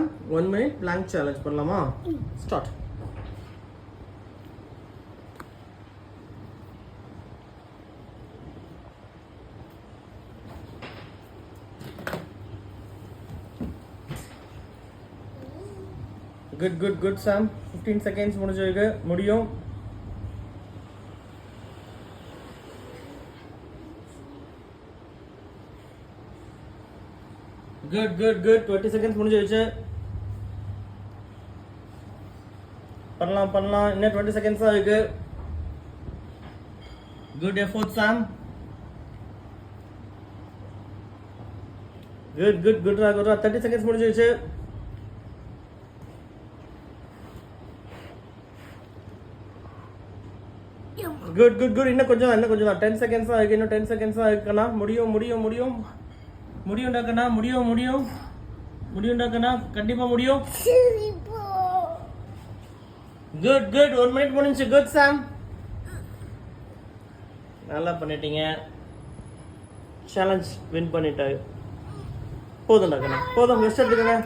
சாம் 1 minute plank challenge பண்ணலாமா? Start. Good சாம். 15 seconds முடிஞ்சிருக்கு. முடியும். குட் 20 seconds முடிஞ்சிருச்சு. பண்ணலாம் இன்னும் 20 seconds தான் இருக்கு. குட் எஃபோர்ட் சாம். குட் ராகுரா. 30 seconds முடிஞ்சிருச்சு. குட் இன்னும் கொஞ்சம் தான் 10 seconds தான் இருக்கு. இன்னும் 10 seconds தான் இருக்குண்ணா. முடியும்டா கண்ணா. முடியும்டா கண்ணா. கண்டிப்பா முடியும். குட் 1 minute முடிஞ்சு. குட் சாம். நல்லா பண்ணிட்டீங்க. சேலஞ்ச் வின் பண்ணிட்டாங்க. போதும்டா கண்ணா. போதும் ரெஸ்ட் எடுத்துக்கங்க.